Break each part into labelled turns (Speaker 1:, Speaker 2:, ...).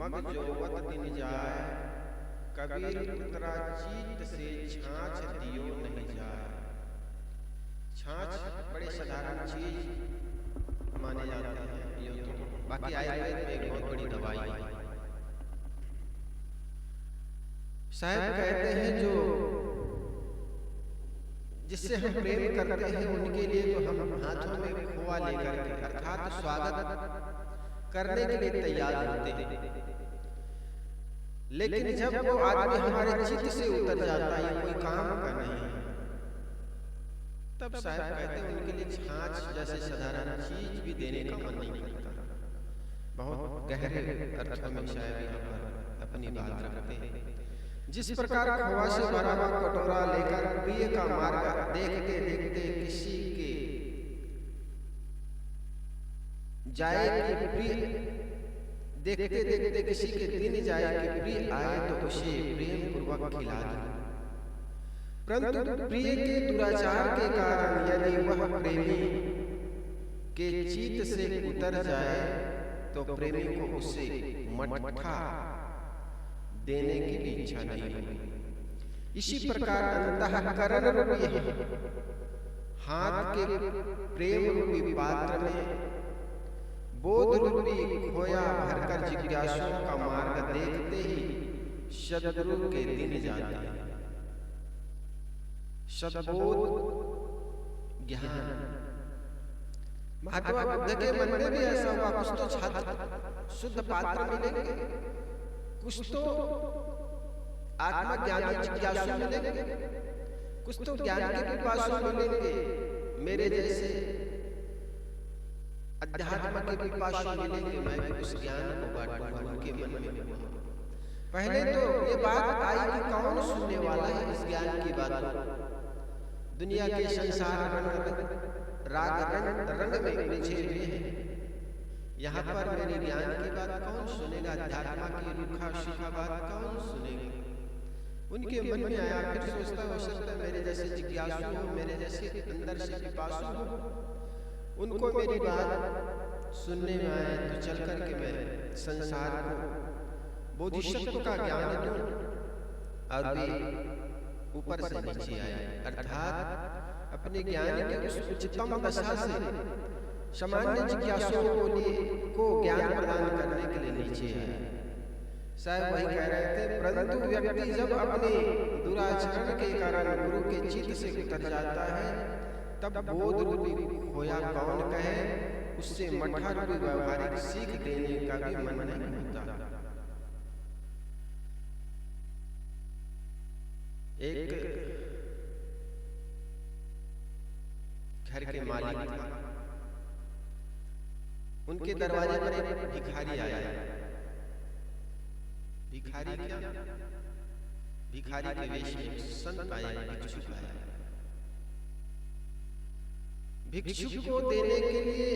Speaker 1: मग जोवत दिन जाय, कबीर उतरा चीत से छाछ दियो नहीं जाय। छाछ बड़े साधारण चीज माने जाते हैं, ये तो बाकी आयुर्वेद में एक बहुत बड़ी दवाई है। साहब कहते हैं जो जिससे हम प्रेम करते हैं उनके लिए तो हम हाथों में खोआ लेकर के अर्थात स्वागत करने के लिए तैयार होते हैं, लेकिन जब वो आदमी हमारे चित्त से उतर जाता है, कोई काम का नहीं है, तब साहब कहते हैं उनके लिए छाछ जैसे साधारण चीज भी देने का मन नहीं करता। बहुत गहरे अर्थों में शायद यहाँ पर अपनी बात रखते हैं। जिस प्रकार खोआ से भरा हुआ कटोरा लेकर प्रिय का मार्ग देखते देखते किसी के जाए कि प्रिय देखते देखते किसी के दिन जाए कि प्रिय आए तो उसे प्रेम पूर्वक खिला दो, परंतु प्रिय के दुराचार के कारण यदि वह प्रेमी के चित्त से उतर जाए तो प्रेमी को उसे मट्ठा देने की भी इच्छा नहीं होगी। इसी प्रकार अंतःकरण रूपी हाथ के प्रेम रूपी पात्र में बोध रूपी खोया भरकर जिज्ञासुओं का मार्ग देखते ही सद्गुरु के दिन जाते हैं। सद्बोध ज्ञान महात्मा बुद्ध के मन में भी ऐसा हुआ, कुछ तो छात्र शुद्ध पात्र मिलेंगे, कुछ तो आत्मज्ञानी जिज्ञासु मिलेंगे, कुछ तो ज्ञान के पिपासु मिलेंगे, मेरे जैसे अध्यात्म के पिपासु मिलेंगे, मैं भी उस ज्ञान को बांटूंगा उनके मन में। पहले तो ये बात आई कि कौन सुनने वाला है इस ज्ञान की बात। दुनिया के संसार राग रंग में उलझे हुए हैं, यहाँ पर मेरे ज्ञान की बात कौन सुनेगा, अध्यात्म की रूखा सूखा बात कौन सुनेगा। उनके मन में आया, फिर सोचता हो सकता है मेरे जैसे जिज्ञासु हो, मेरे जैसे अंदर से पिपासु हो, उनको मेरी बात सुनने में आए तो चल करके मैं संसार को बोधिसत्व का ज्ञान दूं और वे ऊपर से नीचे आए, अर्थात अपने ज्ञान के उस उच्चतम दशा से सामान्य जिज्ञासुओं को ज्ञान प्रदान करने के लिए नीचे आए। साहब वही कह रहे थे, परंतु व्यक्ति जब अपने दुराचरण के कारण गुरु के चित्त से उतर जाता है तब बोध रूपी खोया कौन कहे, उससे मठा रूपी व्यवहारिक सीख देने का भी मन नहीं होता। एक घर के मालिक था, उनके दरवाजे पर एक भिखारी आया। भिखारी क्या? भिखारी के वेश में संत आया, भिक्षुक आया। भिक्षुक को देने के लिए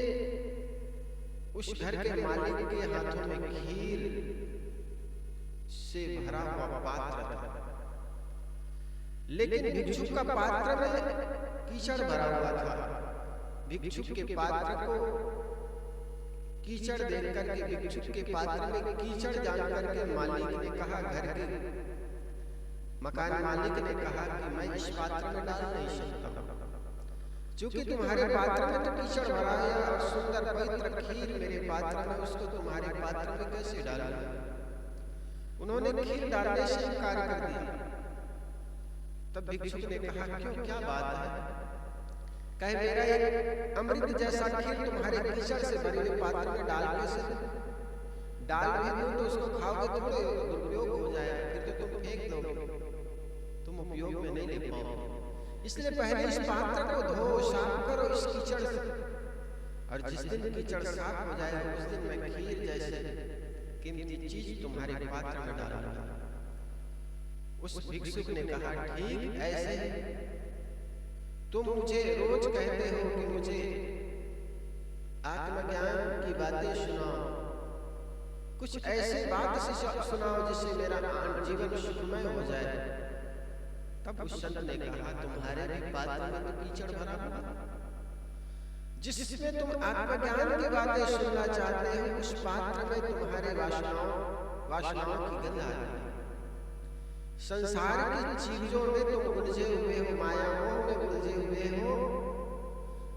Speaker 1: उस घर के मालिक के हाथों में खीर से भरा हुआ पात्र था, लेकिन भिक्षुक का पात्र में कीचड़ भरा हुआ था। भिक्षुक के पात्र को कीचड़ देख करके भिक्षुक के पात्र में कीचड़ जान करके मालिक ने कहा, घर के मकान मालिक ने कहा कि मैं इस पात्र में डाल नहीं सकता, क्योंकि तुम्हारे पात्र में तो कीचड़ भरा है और सुंदर पवित्र खीर मेरे पात्र में, उसको तुम्हारे पात्र में कैसे डालूं। उन्होंने खीर डालने से इनकार कर दिया। तब भिक्षुक ने कहा, क्यों, क्या बात है? कहे, मेरा एक अमृत जैसा खीर तुम्हारे कीचड़ से भरे हुए पात्र में डाल कैसे डाल भी दूं तो उसको खाओगे तो दुरुपयोग हो जाएगा, फिर तो तुम फेंक दोगे, तुम उपयोग में नहीं ले पाओगे। इसलिए पहले इस पात्र को धो साफ करो इस कीचड़ से, और जिस दिन कीचड़ साफ हो जाएगा उस दिन मैं खीर जैसे कीमती चीज तुम्हारे पात्र में डालूंगा। उस भिक्षुक ने कहा, ठीक ऐसे तुम मुझे रोज कहते हो कि मुझे आत्मज्ञान की बातें सुनाओ, कुछ ऐसी बात से सुनाओ जिससे मेरा जीवन सुखमय हो जाए। तब उस संत ने कहा, तुम्हारे भी पात्र में तो कीचड़ भरा हुआ, जिसमें तुम आत्मज्ञान की बातें सुनना चाहते हो उस पात्र में तुम्हारे वासनाओं वासनाओं की गंध आती है। संसार की चीजों में तुम उलझे हुए हो, माया मोह में उलझे हुए हो,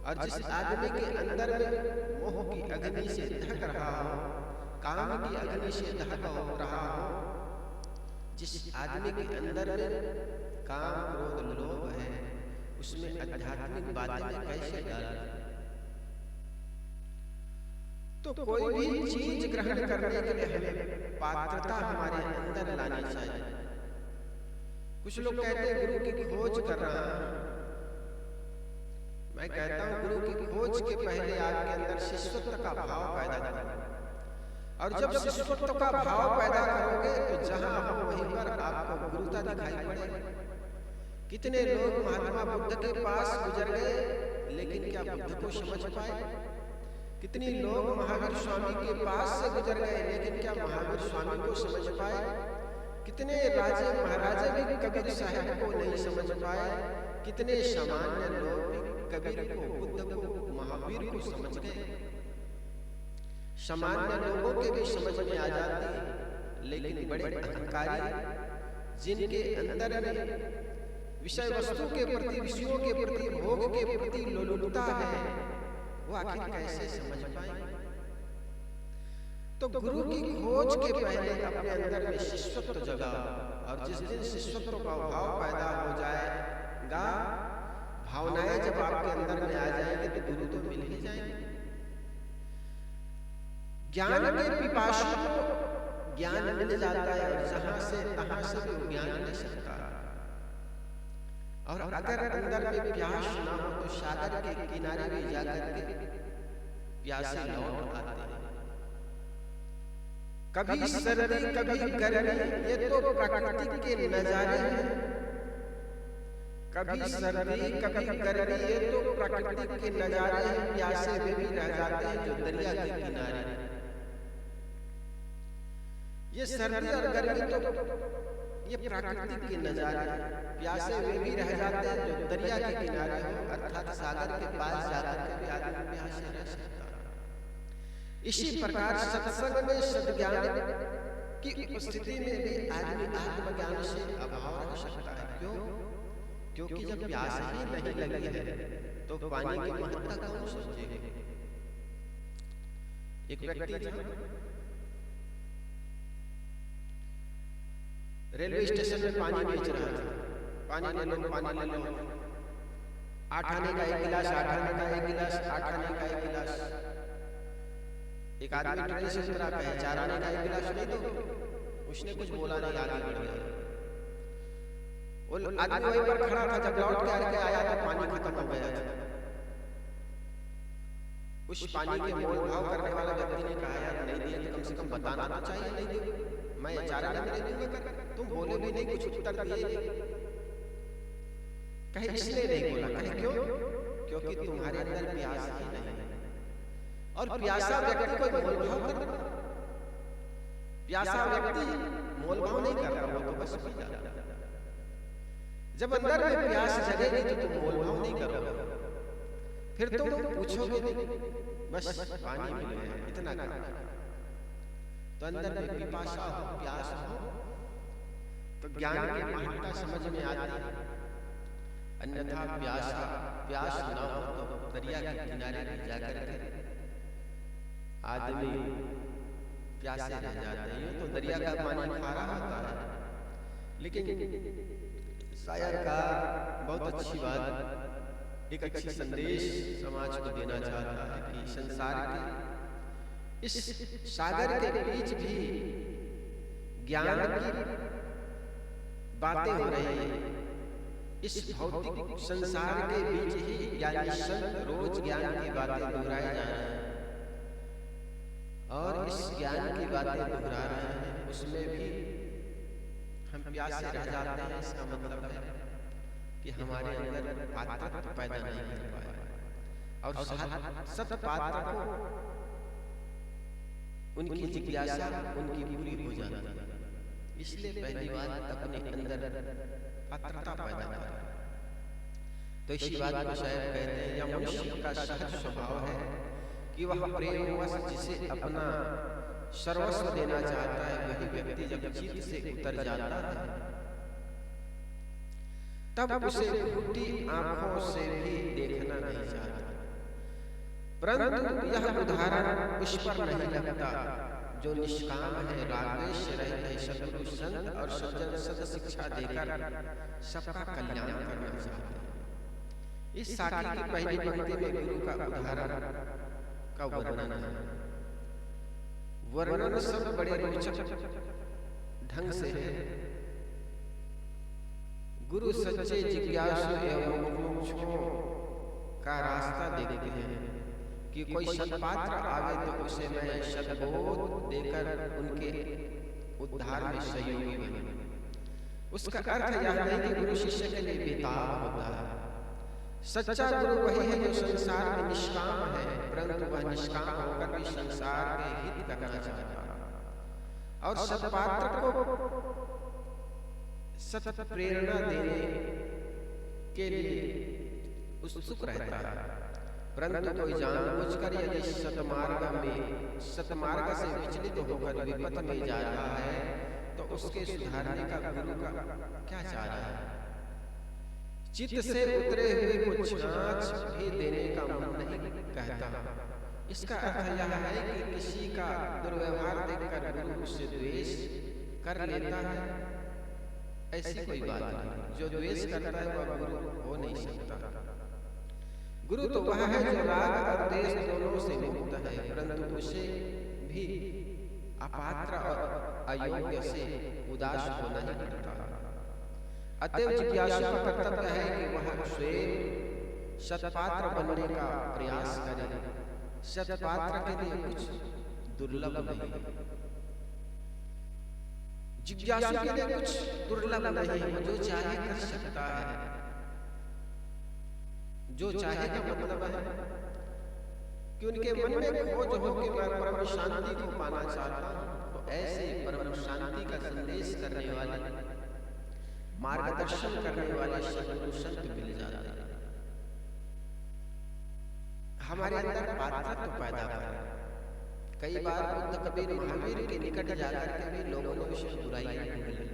Speaker 1: और जिस आदमी के अंदर में मोह की अग्नि से दहक रहा हो, काम की अग्नि से दहक रहा हो, जिस आदमी के अंदर में काम क्रोध लोभ है, उसमें आध्यात्मिक बातें कैसे डालें? तो कोई भी चीज ग्रहण करने के लिए हमें पात्रता हमारे अंदर लानी चाहिए। कुछ लोग कहते हैं गुरु की खोज कर रहा है। मैं कहता हूं गुरु की खोज के पहले आपके अंदर शिष्यत्व का भाव पैदा करो, और जब शिष्यत्व का भाव पैदा करोगे तो जहां हो वहीं पर आपको गुरुता दिखाई पड़ेगी। कितने लोग महात्मा बुद्ध के पास गुजर गए, लेकिन क्या बुद्ध को समझ पाए? कितने लोग महावीर स्वामी के पास से गुजर गए, लेकिन क्या महावीर स्वामी को समझ पाए? कितने राजे महाराजे भी कबीर साहब को नहीं समझ पाए। कितने सामान्य लोग भी कबीर को, बुद्ध को, महावीर को समझ गए। सामान्य लोगों के भी समझ में आ जाती है, लेकिन बड़े अहंकारी जिनके अंदर में विषय वस्तु के प्रति, विषयों के प्रति, भोग के प्रति लोलुपता है, वो आखिर कैसे समझ पाएंगे? तो गुरु की खोज के पहले अपने अंदर में शिष्यत्व जगाओ, और जिस दिन शिष्यत्व का भाव पैदा हो जाएगा, भावनाएं जब आपके अंदर में आ जाएंगे तो गुरु तो मिल ही जाएंगे। ज्ञान के पिपासु को ज्ञान मिल जाता है, और जहां से तहां से भी ज्ञान ले सकता है। और अगर अंदर में प्यास ना हो तो सागर के किनारे भी जाकर के प्यासे लौट आते हैं। कभी सर्दी कभी गर्मी, ये तो प्रकृति के नजारे हैं। कभी सर्दी कभी गर्मी, ये तो प्रकृति के नजारे हैं। प्यासे वे भी रह जाते हैं जो दरिया के किनारे। ये सर्दी और गर्मी तो ये प्रकृति के नजारे हैं। प्यासे वे भी रह जाते हैं जो दरिया के किनारे हो, अर्थात सागर के पास जाकर के भी आदमी प्यासे रह सकता है। इसी प्रकार सत्संग में सद्ज्ञान की उपस्थिति में भी आदमी आत्मज्ञान से अभाव रख सकता है। क्यों? क्योंकि जब प्यास ही नहीं लगी है तो पानी की महत्ता कौन समझेगा? एक व्यक्ति था, रेलवे स्टेशन में पानी बेच रहा था। पानी ले लो, पानी ले लो, 8 आने का 1 गिलास, 8 आने का 1 गिलास, 8 आने का 1 गिलास। एक आदमी ट्रेन से उतरा, कहे 4 आने का 1 गिलास नहीं दो। उसने कुछ बोला नहीं, आगे बढ़ गया। वो आदमी वहीं पर खड़ा था। जब लौट के आया तो पानी खत्म हो गया था। उस पानी के मोल भाव करने वाला व्यक्ति ने कहा, यार नहीं दिया तो कम से कम बताना तो चाहिए, नहीं दिया मैं 4 आने में नहीं दूंगा। तुम बोले भी नहीं, कुछ उत्तर दिए नहीं। कहे इसलिए नहीं बोला। कहे क्यों? क्योंकि तुम्हारे अंदर प्यास ही नहीं है। और प्यासा व्यक्ति कोई मोलभाव करता? प्यासा व्यक्ति मोलभाव नहीं करता, वो तो बस पी जाता। जब अंदर में प्यास जगेगी तो तुम मोलभाव नहीं करोगे, फिर तुम पूछोगे नहीं, बस पानी मिल गया इतना कर। तो अंदर में पिपासा हो, प्यास हो, तो ज्ञान की महत्ता समझ में आती है। अन्यथा प्यास न हो तो दरिया के किनारे जाकर के आदमी प्यासे रह जाते हैं। तो दरिया का पानी खारा होता है, लेकिन शायर का बहुत अच्छी बात, एक अच्छी संदेश समाज को देना चाहता है कि संसार के इस सागर के बीच भी ज्ञान की बातें हो रही हैं। इस भौतिक संसार के बीच ही यानी संत रोज ज्ञान की बातें दोहराए जा रहे हैं, और इस ज्ञान की बातें दोहरा रहे हैं, उसमें भी हम प्यासे रह जाते हैं। इसका मतलब है कि हमारे अंदर पात्रत्व पैदा नहीं कर पाए, और सत पात्र को उनकी जिज्ञासा उनकी पूरी हो जाती है। इसलिए पहली बात अपने अंदर पात्रता पैदा करें। तो इसी बात को शायद कहते हैं, या मनुष्य का सहज स्वभाव है कि वह प्रेमवश जिसे अपना सर्वस्व देना चाहता है, वही व्यक्ति जब चित्त से उतर जाता है तब उसे फूटी आंखों से भी देखना नहीं चाहता। परंतु यह उदाहरण उस पर नहीं लगता जो निष्काम है, रागद्वेष रहित है, सद्गुरु संत और सज्जन सद शिक्षा देकर सबका कल्याण करना चाहते हैं। इस साखी की पहली पंक्ति में गुरु का उदाहरण का वर्णन है। वर्णन सब बड़े रोचक ढंग से है। गुरु सच्चे जिज्ञासु एवं मुमुक्षुओं का रास्ता देखते हैं कि कोई सत्पात्र आवे तो उसे मैं सद्बोध देकर उनके उद्धार में सहयोगी बने। उसका अर्थ यह नहीं कि गुरु शिष्य के लिए बेताब होता है। सच्चा गुरु वही है जो संसार में निष्काम है, परंतु वह निष्काम होकर भी संसार के हित करना चाहता है और सत्पात्र को सत प्रेरणा देने के लिए उत्सुक रहता है। परंतु कोई जानबूझकर यदि सतमार्ग से विचलित होकर विपथ में जा रहा है तो उसके सुधारने का गुरु का क्या चाह रहा है। चित्त से उतरे हुए को छाछ भी देने का मन नहीं कहता। इसका अर्थ यह है कि किसी का दुर्व्यवहार देखकर गुरु उससे द्वेष कर लेता है, ऐसी कोई बात नहीं। जो द्वेष करता है वह गुरु हो नहीं सकता। गुरु तो वह है जो राग और द्वेष दोनों से मुक्त है, परंतु उसे भी अपात्र और अयोग्य से उदास होना ही पड़ता। अतएव जिज्ञासु का कर्तव्य है कि वह स्वयं सत्पात्र बनने का प्रयास करे। सत्पात्र के लिए कुछ दुर्लभ नहीं, जिज्ञासु के लिए कुछ दुर्लभ नहीं। जो चाहे कर सकता है। जो चाहे का मतलब है कि उनके मन में खोज हो कि मैं परम शांति को पाना चाहता हूं, तो ऐसे परम शांति का संदेश करने वाले, मार्गदर्शन करने वाले सद्गुरु संत मिल जाते हैं। हमारे अंदर पात्रत्व तो पैदा करें। कई बार बुद्ध कबीर महावीर के निकट जाकर के भी लोगों ने उसे बुराई ढूंढ ली।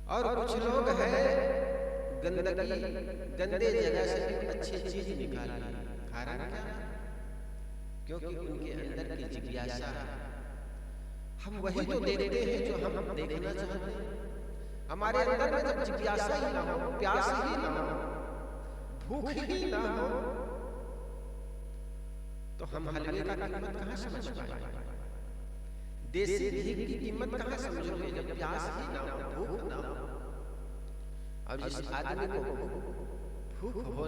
Speaker 1: और कुछ लोग हैं गंदगी गंदे जगह से भी अच्छी चीज निकाली। कारण क्या? क्योंकि उनके अंदर की जिज्ञासा है। हम वही तो देखते हैं जो हम देखना चाहते हैं। हमारे अंदर में जब जिज्ञासा ही ना हो, प्यास ही ना हो, भूख ही ना हो, तो हम हलवे का कीमत कहाँ समझ पाएंगे? देसी घी की कीमत कहाँ समझोगे जब प्यास ही ना हो, भूख ना हो? और जिस आदमी को भूख हो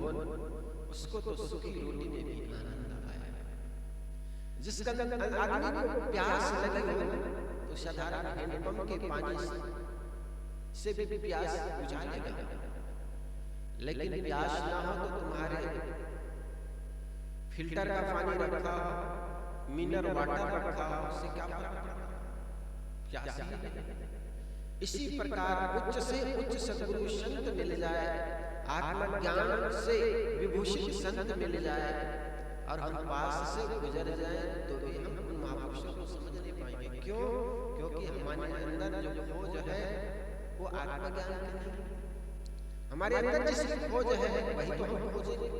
Speaker 1: उसको तो सूखी रोटी में भी आनंद आया। जिस आदमी को प्यास लगी हो तो साधारण हैंडपंप के पानी से भी प्यास बुझा लेगा। लेकिन प्यास ना हो तो तुम्हारे फिल्टर का पानी रखा हो, मिनरल वाटर रखा हो, उससे क्या फर्क पड़ता? प्यास ही नहीं। इसी प्रकार उच्च से उच्च सद्गुरु संत मिल जाए, आत्मज्ञान से विभूषित संत मिल जाए और हम पास से गुजर जाए तो भी हम उन महापुरुषों को समझ नहीं पाएंगे। क्यों? क्योंकि हमारे अंदर जो खोज है वो आत्मज्ञान की नहीं। हमारे अंदर जिसकी खोज है वही तो हम खोजेंगे।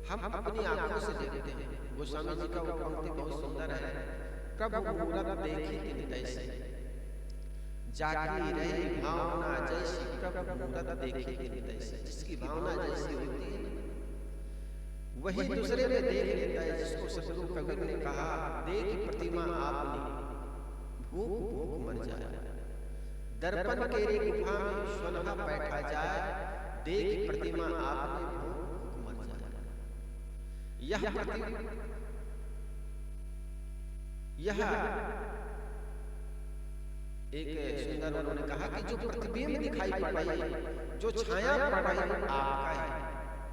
Speaker 1: हम अपनी आंखों से देखते हैं। गोस्वामी जी का वो पंक्ति बहुत सुंदर है, कब मूरत देखी तिन तैसी, जागी रही भावना जैसी, कब मूरत देखी तिन तैसी। जिसकी भावना जैसी होती है वही दूसरे में देख लेता है। जिसको सद्गुरु कबीर ने कहा, देख प्रतिमा आपने भूख भूख मर जाए, दर्पण केरी गुफा में स्वनहा बैठा जाए, देख प्रतिमा आपने भूख भूख मर जाए। यह एक सुंदर उन्होंने कहा कि जो प्रतिबिंब दिखाई पड़ रही है, जो छाया पड़ रही है आपका है।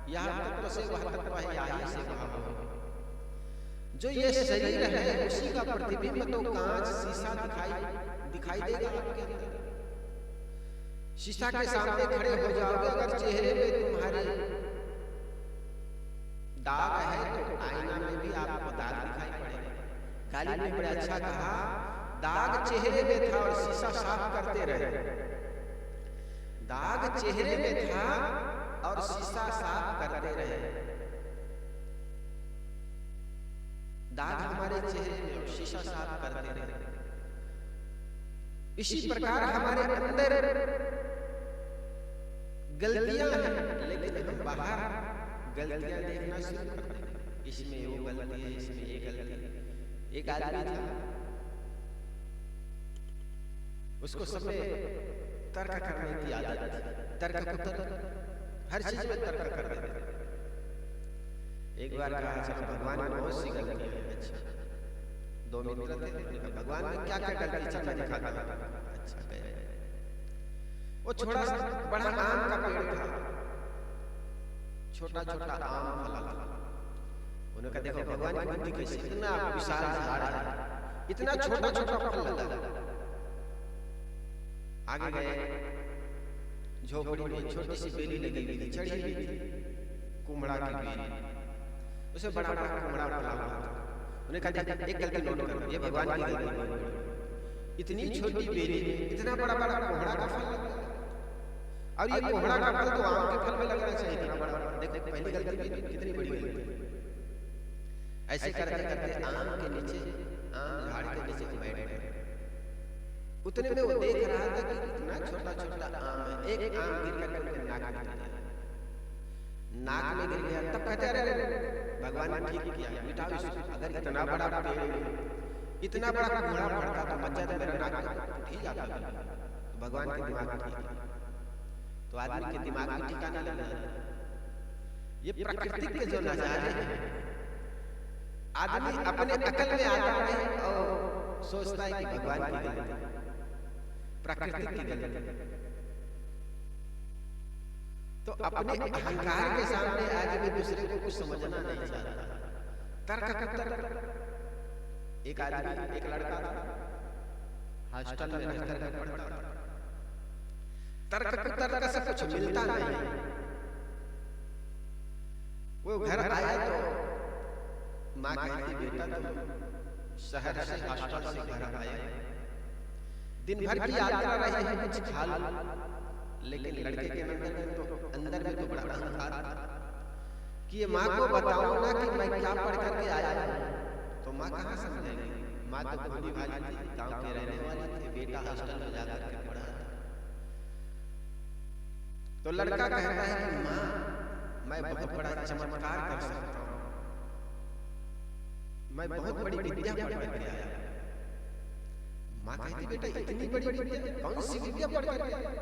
Speaker 1: यह तत्व से वह तत्व है, यही से वह हो। जो ये शरीर है उसी का प्रतिबिंब तो कांच शीशा दिखाई देगा आपके अंदर। शीशा के सामने खड़े हो जाओगे, अगर चेहरे पे तुम्हारे दाग है तो आईना में भी आपको दाग दिखाई पड़ेगा। गालिब ने बड़ा अच्छा कहा, दाग चेहरे में था और शीशा साफ करते रहे। दाग चेहरे में था और शीशा साफ करते रहे। दाग हमारे चेहरे में और शीशा साफ करते रहे। इसी प्रकार हमारे अंदर गलतियां हैं, लेकिन हम बाहर गलतियां देखना शुरू कर दें। इसमें वो गलती है, इसमें ये गलती है। एक आदमी था, उसको सब में तर्क करने की आदत थी। तर्क हर चीज में तर्क कर देते। एक बार कहा, चलो भगवान में बहुत सी गलती है। अच्छा, दो मित्र थे, भगवान में क्या क्या गलती, चल मैं दिखाता हूं। अच्छा गए, वो छोटा सा बड़ा आम का पेड़ था, छोटा छोटा आम फला था। उन्होंने कहा, देखो भगवान की बुद्धि कैसी, इतना विशाल झाड़ है, इतना छोटा छोटा फल लगा। आगे गए, झोपड़ी में छोटी सी बेली लगी हुई थी, चढ़ी हुई थी, कुमड़ा की बेली, उसे बड़ा बड़ा कुमड़ा फला हुआ था। उन्होंने कहा, एक गलती नोट करो, ये भगवान की गलती है। इतनी छोटी बेली में इतना बड़ा बड़ा कोहड़ा का फल लगा, और ये कोहड़ा का फल तो आम के फल में लगना चाहिए, इतना बड़ा। देखो पहली गलती भी कितनी बड़ी गलती। ऐसे करते करते आम के नीचे, आम झाड़ के नीचे बैठ गए। उतने में वो देख रहा था कि इतना छोटा छोटा आम है, एक आम गिर कर उनके नाक में गिर गया। नाक में गिर गया, तब कहते अरे भगवान ने ठीक किया, मिटाओ इसको। अगर इतना बड़ा पेड़ इतना बड़ा कोहड़ा पड़ता तो बच्चा तो मेरा नाक टूट ही जाता। तो भगवान के दिमाग में ठीक है, तो आदमी के दिमाग में ठिकाना लगा। ये प्रकृति के जो नजारे हैं, आदमी अपने अकल में आता है और सोचता है कि भगवान की गलती, प्रकृति की गलती। तो अपने अहंकार के सामने आदमी दूसरे को कुछ समझना नहीं चाहता। तर्क एक आदमी, एक लड़का था, हॉस्टल में रहकर पढ़ता था। तर्क से कुछ मिलता नहीं। वो घर आया तो माँ कहती, बेटा तुम शहर से, हॉस्टल से घर आए, दिन भर की यात्रा रही है, कुछ खा लो। लेकिन लड़के के अंदर में तो बड़ा अहंकार था कि ये माँ को बताऊं ना कि मैं क्या पढ़ करके आया हूं, तो माँ कहाँ समझेगी। माँ तो भोली भाली थी, गांव के रहने वाले थे, बेटा हॉस्टल में जाकर के पढ़ा था। तो लड़का कहता है कि माँ मैं बहुत बड़ा चमत्कार कर सकता हूँ, मैं बहुत बड़ी विद्या पढ़ करके आया। माँ कहती, बेटा इतनी बड़ी विद्या, कौन सी विद्या पढ़ करके आया?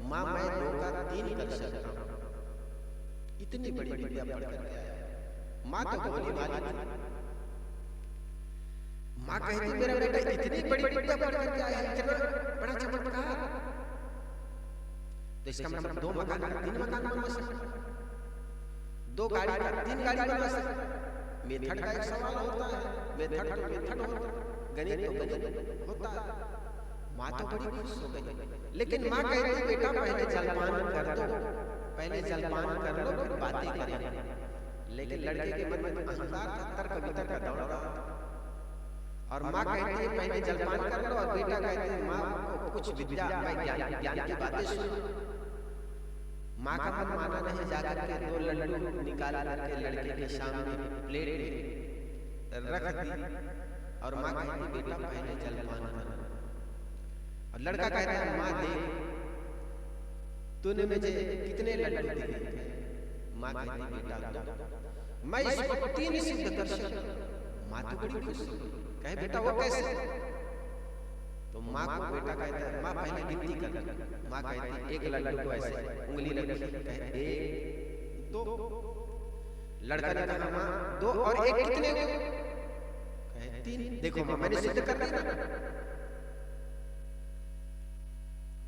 Speaker 1: माँ मैं 2 का 3 कर सकता हूँ, इतनी बड़ी विद्या पढ़ करके आया। माँ तो भोली भाली थी। माँ कहती, मेरा बेटा इतनी बड़ी विद्या पढ़ करके आया, इतना बड़ा चमत्कार, तो इसका मतलब 2 मकान का 3 मकान बनवा सकता, 2 गाड़ी का 3 गाड़ी बनवा सकता। मेथड का एक सवाल होता है, मेथड तो मेथड होता है, गणित तो गणित होता है। माँ तो बड़ी खुश हो गई, लेकिन माँ कहती, बेटा पहले जलपान कर दो, पहले जलपान कर लो, फिर बातें करें। लेकिन लड़के के मन में अहंकार था, तर्क वितर्क का दौड़ रहा था। और माँ कहती है पहले जलपान कर लो, और बेटा कहते हैं माँ को कुछ विद्या, ज्ञान की बातें सुनो। माँ का मन माना नहीं, जाकर के 2 लड्डू निकाल करके लड़के के सामने प्लेट में रख दी, और माँ कहती, बेटा पहले जलपान कर। और लड़का कहता है, माँ देख तूने मुझे कितने लड्डू दिए? माँ कहती, बेटा मैं इसको 3 सिद्ध कर सकता। माँ तो बड़ी खुश कहे, बेटा वो कैसे? तो माँ को बेटा कहता है, माँ पहले गिनती कर। माँ कहती, 1 लड्डू को ऐसे उंगली रखी, कहे 1 2। लड़का ने कहा, माँ 2 और 1 कितने हुए? कहे 3। देखो माँ मैंने सिद्ध कर दिया।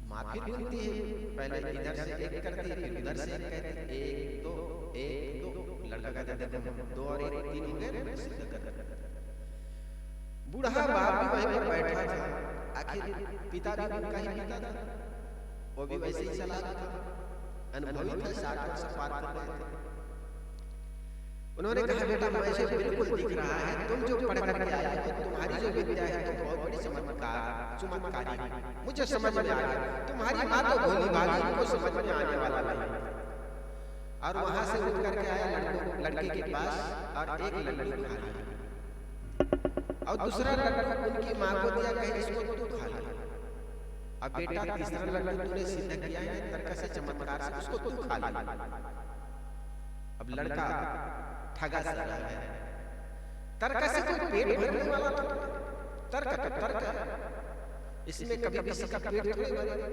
Speaker 1: माँ फिर गिनती है, पहले इधर से 1 करती है, फिर उधर से 1 कहती, 1 2 1 2। लड़का कहता है, देखो 2 और 1 3 हो गए, मैं सिद्ध कर। बूढ़ा बाप भी वहीं पर बैठा था, आखिर पिता भी उनका ही पिता था, वो भी वैसे ही चला रहा था, अनुभवी था, 60 वर्ष पार कर गए थे। उन्होंने कहा, बेटा मुझे बिल्कुल दिख रहा है, तुम जो पढ़ करके आए हो, तुम्हारी चमत्कारी, मुझे समझ में आ गया, तुम्हारी माँ तो भोली भाली, इनको समझ में आने वाला नहीं। और वहां से उठ करके आया लड़के के पास और एक लड्डू खा लिया और दूसरा लड्डू उनकी माँ को दिया, कहे इसको तू खा ले। अब बेटा तीसरा लड्डू तूने सिद्ध किया है तर्क से, चमत्कार से, उसको तू खा ले। अब लड़का ठगा सा रहा है, तर्क से कोई पेट भरने वाला तो तर्क तो तर्क है, इसमें कभी किसी का पेट थोड़ी भरेगा,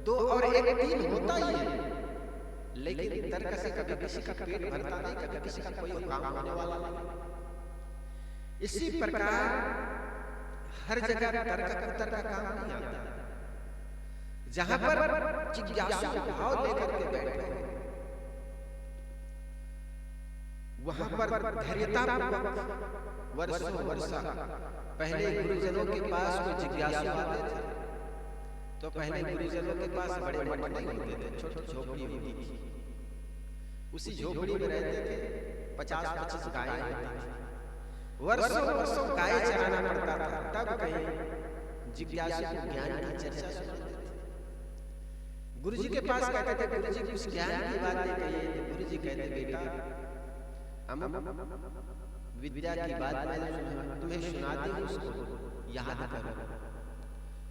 Speaker 1: 2 और 1 3 होता ही है, लेकिन तर्क से कभी किसी का पेट भरता नहीं, कभी किसी का कोई काम होने वाला नहीं। इसी प्रकार हर जगह तर्क कुतर्क का काम नहीं आता। जहां पर जिज्ञासु भाव लेकर के बैठे वहां पर धैर्यता पूर्वक वर्षों वर्षा, पहले गुरुजनों के पास कोई जिज्ञासु आते थे तो पहले गुरुजनों के पास बड़े मठ नहीं होते थे, छोटी झोपड़ी होती थी, उसी झोपड़ी में रहते थे, 50-25 गायें होती थी, वर्षों वर्षों गाय चराना पड़ता था, तब कहीं जिज्ञासु को ज्ञान की चर्चा सुनते थे। गुरुजी के पास कहते थे, गुरुजी कुछ ज्ञान की बातें कहिए, तो गुरुजी कहते बेटा हम विद्या की बात मैं तुम्हें सुनाती हूँ, उसको याद करो।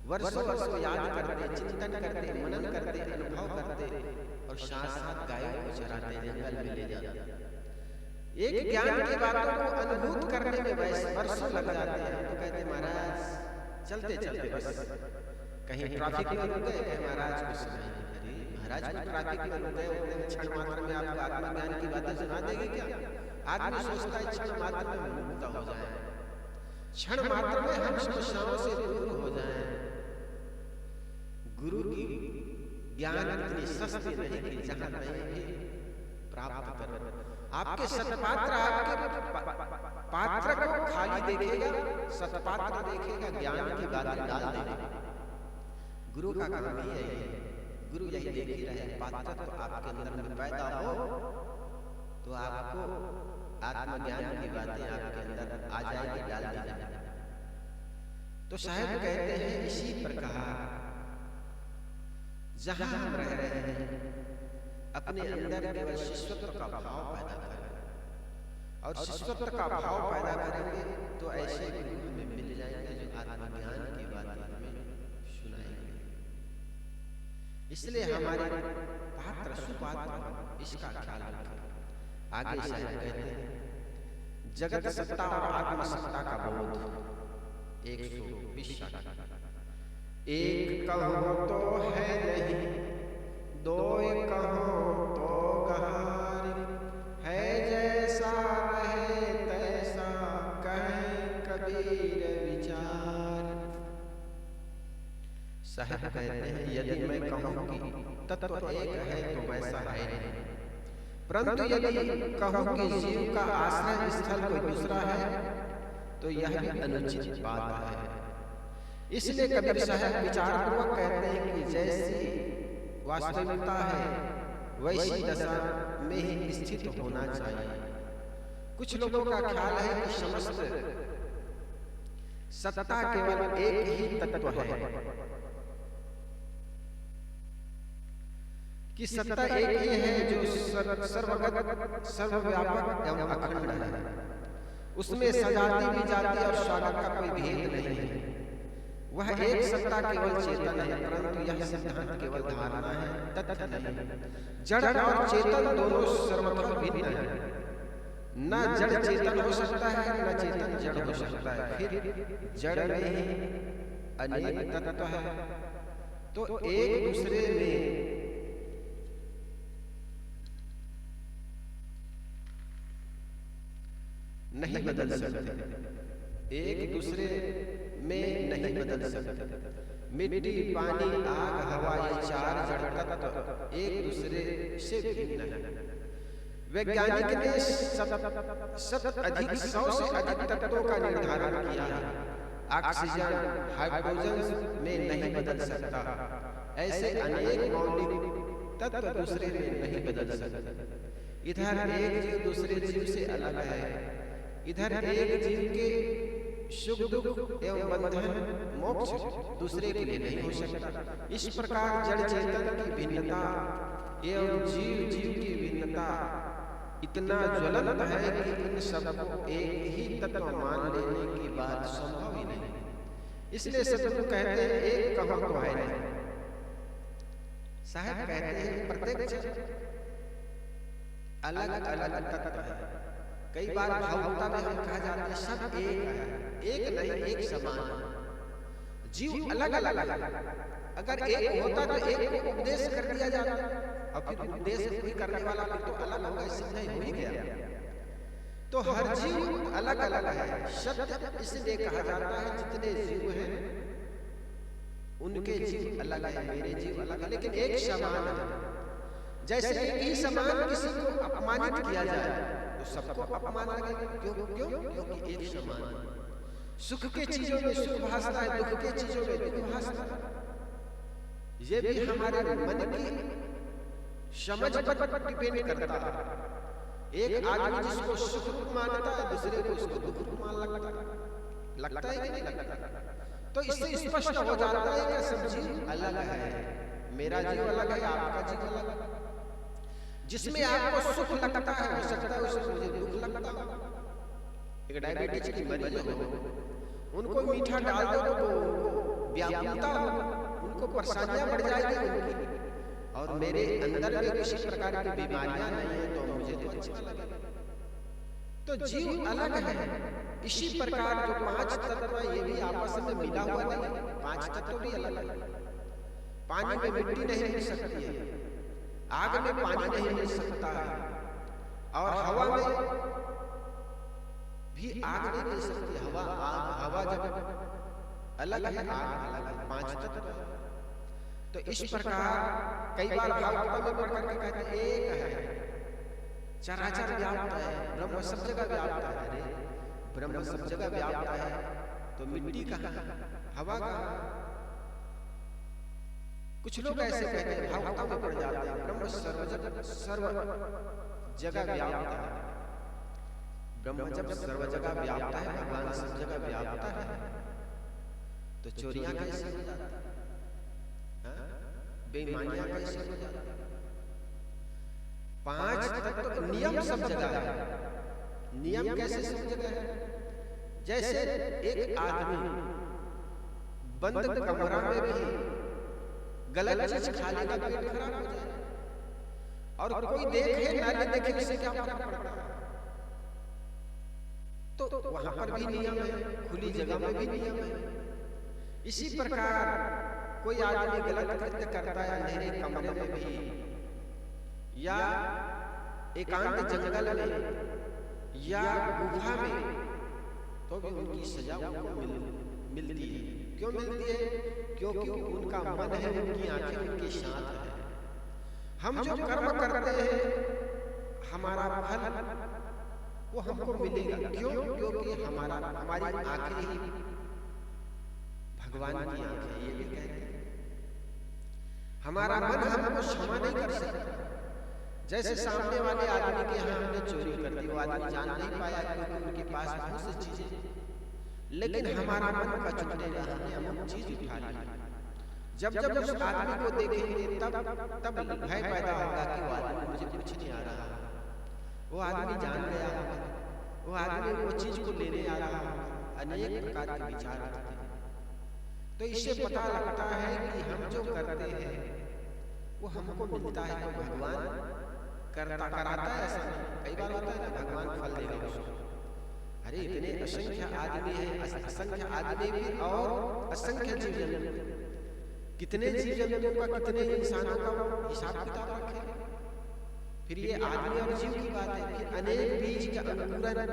Speaker 1: वर्षों वर्षों याद करते, चिंतन करते, मनन करते, अनुभव करते और साथ साथ गायों को चराते, जंगल में ले जाते। एक ज्ञान की बातों को अनुभूत करने में वर्षों लग जाते हैं। तो कहते महाराज चलते चलते बस कहीं ट्रैफिक में रुक गए, कहे महाराज कुछ सुनाइए। अरे महाराज कुछ ट्रैफिक में रुक गए, उतने में क्षण मात्र में आपको आत्मज्ञान की बातें सुना देगी क्या? आदमी सोचता है क्षण मात्र में मुक्त हो जाए, क्षण मात्र में हम समस्याओं से दूर हो जाएं। गुरु की ज्ञान इतनी सस्ती नहीं कि जहां कहीं भी प्राप्त करो। आपके सतपात्र आपके पात्र को खाली देखेगा, सतपात्र देखेगा, ज्ञान की बातें डाल देगा। गुरु का काम ही है, गुरु यही देख ही रहे, पात्र तो आपके अंदर में पैदा हो तो आपको आत्मज्ञान की बातें आपके अंदर आ जाएगी, डाल दी जाएगी। तो साहब कहते हैं इसी प्रकार जहां हम रह रहे हैं अपने अंदर केवल शिष्यत्व का भाव पैदा करें, और शिष्यत्व का भाव पैदा करेंगे तो ऐसे गुरु हमें मिल जाएंगे जो आत्मज्ञान की बातें हमें सुनाएंगे। इसलिए हमारे पात्र सुपात्र इसका ख्याल रखें। आगे साहब कहते हैं जगत सत्ता और आत्म सत्ता का बोध 120। एक कहो तो है नहीं, दो कहो तो गहारी, है जैसा रहे तैसा कहे कबीर विचार। साहब कहते हैं यदि मैं कहूं कि तत्व एक है तो वैसा है नहीं, परंतु यदि कहूं कि जीव का आश्रय स्थल कोई दूसरा है तो यह भी अनुचित बात है। इसलिए कबीर साहब विचारपूर्वक कहते हैं कि जैसी वास्तविकता है वैसी दशा में ही स्थित होना चाहिए। कुछ लोगों का ख्याल है कि समस्त सत्ता केवल एक ही तत्व है, कि सत्ता एक ही है जो सर्वगत सर्वव्यापक एवं अखंड है, उसमें सजाती भी जाती और स्वागत का कोई भेद नहीं है। वह एक सत्ता केवल चेतन है, परंतु यह सिद्धांत केवल धारणा है, तथ्य नहीं। जड़ और चेतन दोनों सर्वथा भिन्न है, न जड़ चेतन हो सकता है न चेतन जड़ हो सकता है। फिर जड़ में ही अनेक तत्व है तो एक दूसरे में नहीं बदल सकते, एक दूसरे में नहीं बदल सकते। मिट्टी, पानी, आग, हवा ये 4 जड़ तत्व एक दूसरे से भिन्न है। वैज्ञानिक ने 100 से अधिक तत्वों का निर्धारण किया है। ऑक्सीजन, हाइड्रोजन में नहीं बदल सकता, ऐसे अनेक मौलिक तत्व दूसरे में नहीं बदल सकते। इधर एक जीव दूसरे जीव से अलग है, इधर एक जीव के सुख दुख एवं बंधन मोक्ष दूसरे के लिए नहीं हो सकता। इस प्रकार जड़ चेतन की भिन्नता एवं जीव जीव की भिन्नता इतना ज्वलंत है कि इन सबको एक ही तत्व मान लेने की बात संभव ही नहीं। इसलिए सतगुरु कहते हैं एक कहो तो है नहीं। साहब कहते हैं प्रत्यक्ष अलग अलग तत्व है। कई बार भावुकता में हम कहा जाता है सब एक है, एक नहीं एक समान है। जीव अलग अलग है। अगर एक होता तो एक को उपदेश कर दिया जाता और फिर उपदेश भी करने वाला फिर तो अलग होगा, इससे नहीं हो ही गया। तो हर जीव अलग अलग है। सत्य इसलिए कहा जाता है जितने जीव हैं उनके जीव अलग है, मेरे जीव अलग है, लेकिन एक समान है। जैसे एक ही समान किसी को अपमानित किया जाए तो सबको अपमान लगेगा। क्योंकि एक समान है। सुख के चीजों में सुख भासता है, दुख के चीजों में दुख भासता है। ये भी हमारे मन की समझ पर डिपेंड करता है। एक आदमी जिसको सुख रूप मानता है दूसरे को उसको दुख रूप मान लगता है कि नहीं लगता। तो इससे स्पष्ट हो जाता है कि सब जीव अलग है। मेरा जीव अलग है, आपका जीव अलग है। जिसमें आपको सुख लगता है हो सकता है उसमें मुझे दुख लगता हो। एक डायबिटीज की मरीज हो, उनको मीठा डाल दो तो उनको व्याकुलता हो, उनको परेशानियां बढ़ जाएगी उनकी। और मेरे अंदर में किसी प्रकार की बीमारियां नहीं है तो मुझे तो अच्छा लगेगा। तो जीव अलग है। इसी प्रकार जो पांच तत्व ये भी आपस में मिला हुआ नहीं। पांच तत्व भी अलग है। पानी में मिट्टी नहीं मिल सकती है, आग में पानी नहीं मिल सकता है, और हवा में भी आग नहीं मिल सकती। हवा जब अलग है, आग अलग है, पांच तत्व है। तो इस प्रकार कई बार भागवत में पढ़ करके कहते हैं एक है, चराचर व्याप्त है, ब्रह्म सब जगह व्याप्त है। अरे ब्रह्म सब जगह व्याप्त है तो मिट्टी कहाँ, हवा कहाँ? कुछ लोग ऐसे कहते हैं, भागवत में पढ़ जाते हैं ब्रह्म सर्व जगह व्याप्त है। ब्रह्म जब सर्व जगह व्याप्त है, भगवान सब जगह व्याप्त है, तो चोरियां कैसे हो जाती है, बेईमानियां कैसे हो जाती है? पांच तत्व नियम सब जगह है। नियम कैसे सब जगह है? जैसे एक आदमी बंद कमरा में भी गलत चीज खा लेगा पेट खराब हो जाए, और कोई देखे ना देखे उससे क्या फर्क पड़ता है? तो वहां पर भी नियम है, खुली जगह में भी नियम है। इसी प्रकार कोई आदमी गलत कृत्य करता है अंधेरे कमरे में भी, या एकांत जंगल में, या गुफा में, तो भी उनकी सजा उनको मिलती है। क्यों मिलती है? क्योंकि उनका मन है, उनकी आंखें उनके साथ है। हम जो कर्म करते हैं हमारा फल वो हमको मिलेगा। क्यों? क्योंकि हमारी आंखें ही भगवान की आंखें। ये भी कहते हैं हमारा मन हमको क्षमा नहीं कर सकता। जैसे सामने वाले आदमी के यहाँ हमने चोरी कर दी, वो आदमी जान नहीं पाया क्योंकि उनके पास बहुत सी चीजें, लेकिन हमारा मन का चुनेगा, हमने अमुक चीज उठा ली। जब उस आदमी को देखेंगे तब भय पैदा होगा कि वो आदमी मुझे कुछ नहीं आ रहा, वो आदमी जान गया होगा, वो आदमी वो चीज को लेने आ रहा होगा। अनेक प्रकार के विचार आते हैं। तो इससे पता लगता है कि हम जो करते हैं वो हमको मिलता है, तो भगवान कराता है ऐसा नहीं। कई बार होता है ना, भगवान फल देगा उसको। अरे इतने असंख्य आदमी है, असंख्य आदमी भी और असंख्य जीव जंतु, कितने जीव जंतुओं का, कितने इंसानों का हिसाब किताब रखे। फिर ये आदमी और जीव की बात है, फिर अनेक बीज का अंकुरन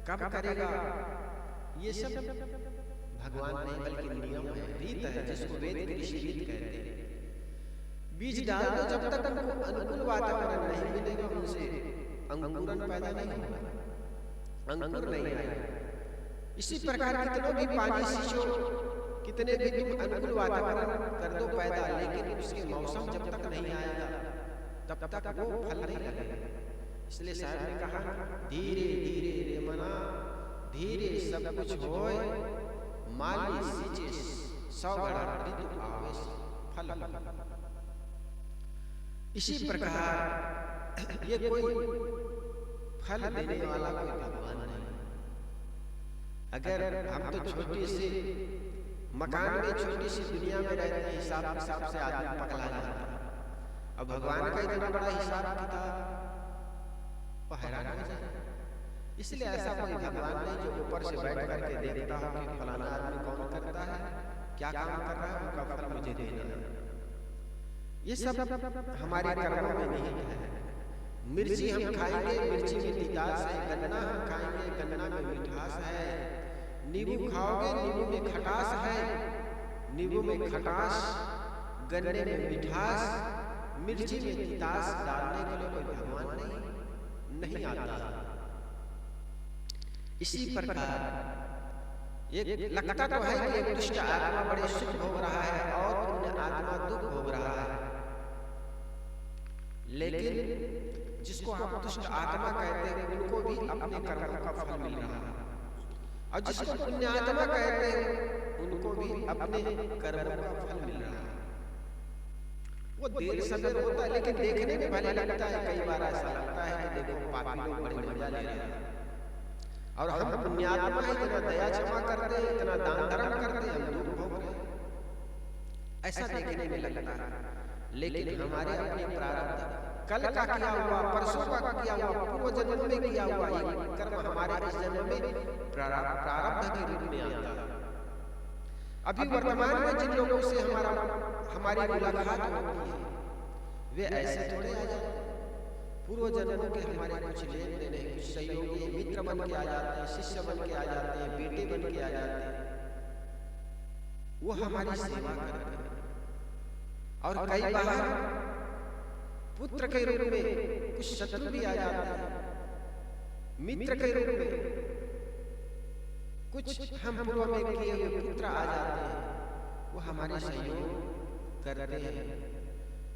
Speaker 1: कब करेगा, ये सब भगवान नहीं बल्कि नियम है, रीत है, जिसको वेद के ऋषि रीत कहते हैं। बीज डाल दो, जब तक उनको अनुकूल वातावरण नहीं मिलेगा उनसे अंकुरन पैदा नहीं होगा, अंकुर नहीं आएगा। इसी प्रकार कितनों भी पानी सींचो, कितने भी तुम अनुकूल वातावरण कर दो पैदा, लेकिन उसके मौसम जब तक नहीं आएगा तब तक वो फल नहीं लगेगा। इसलिए साहब ने कहा धीरे धीरे रे मना धीरे सब कुछ होय, माली सींचे सौ घड़ा ऋतु आवेश फल। इसी प्रकार ये कोई फल देने वाला कोई भगवान नहीं। अगर हम तो छोटी सी मकान में, छोटी सी दुनिया में रहते हैं, हिसाब से आदमी पकड़ा जाता है। अब भगवान का इतना बड़ा हिसाब किताब, वो हैरान हो जाए। इसलिए ऐसा कोई भगवान नहीं जो ऊपर से बैठ करके देखता हो कि फलाना आदमी कौन करता है, क्या काम कर रहा है, उनका फल मुझे देना है। ये सब हमारे कर्मों में नहीं है। मिर्ची हम खाएंगे, मिर्ची में तितास है। गन्ना हम खाएंगे, गन्ना में मिठास है। नींबू खाओगे, नींबू में खटास है। नींबू में खटास, गन्ने में मिठास, मिर्ची में तितास डालने के लिए कोई भगवान नहीं आता। इसी प्रकार ये लगता तो है कि एक दुष्ट आत्मा बड़े सुख भोग रहा है और पुण्य आत्मा दुख भोग रहा है, लेकिन जिसको आप दुष्ट आत्मा कहते हैं उनको भी अपने कर्मों का फल मिल रहा है, और जिसको पुण्य आत्मा कहते हैं उनको भी अपने कर्मों का फल मिल रहा है। वो देर सवेर होता है, लेकिन देखने में भले लगता है। कई बार ऐसा लगता है कि देखो पापी लोग बड़े मजा ले रहे हैं, और हम पुण्यात्मा इतना दया क्षमा करते हैं, इतना दान धर्म करते हैं, हम दुख भोग रहे हैं। ऐसा देखने में लगता है, लेकिन हमारे अपने प्रारब्ध, कल का किया हुआ, परसों का किया हुआ, पूर्व जन्म में किया हुआ ये कर्म हमारे इस जन्म में प्रारब्ध के रूप में आता है। अभी वर्तमान में जिन लोगों से हमारी मुलाकात होती है, वे ऐसे थोड़े आ जाते हैं। पूर्व जन्मों के हमारे कुछ लेन देन है, कुछ सहयोगी मित्र बन के आ जाते हैं, शिष्य बन के आ जाते हैं, बेटे बन के आ जाते हैं। वो हमारी सेवा करते हैं, और कई बार पुत्र के रूप में कुछ शत्रु भी आ जाते हैं, मित्र के रूप में कुछ हम पूर्व में किए हुए पुत्र आ जाते हैं। वो हमारे सहयोग करते हैं,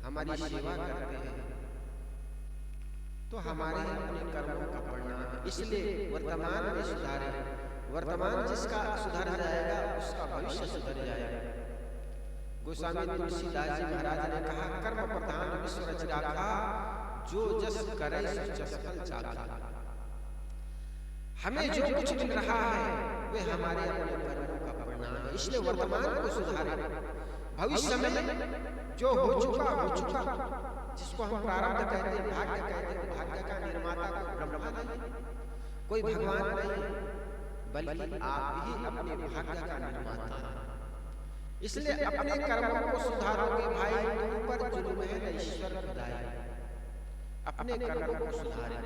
Speaker 1: हमारी सेवा करते हैं, तो हमारे अपने कर्मों का परिणाम है। इसलिए वर्तमान में सुधारे, वर्तमान जिसका सुधर जाएगा उसका भविष्य सुधर जाएगा। गोस्वामी तुलसीदास जी महाराज ने कहा, कर्म प्रधान विश्व रच राखा, जो जस करे सो जस फल चाखा। हमें जो कुछ मिल रहा है वे हमारे अपने कर्मों का परिणाम है। इसलिए वर्तमान को सुधारे, भविष्य में जो हो चुका, जिसको हम प्रारब्ध कहते हैं, भाग्य कहते हैं, भाग्य का निर्माता कोई ब्रह्मा नहीं, कोई भगवान नहीं, बल्कि आप ही अपने भाग्य का निर्माता हैं। इसलिए अपने कर्मों को सुधारोगे भाई, तुम पर जुल्म है न ईश्वर खुदाई। अपने कर्मों को सुधारें,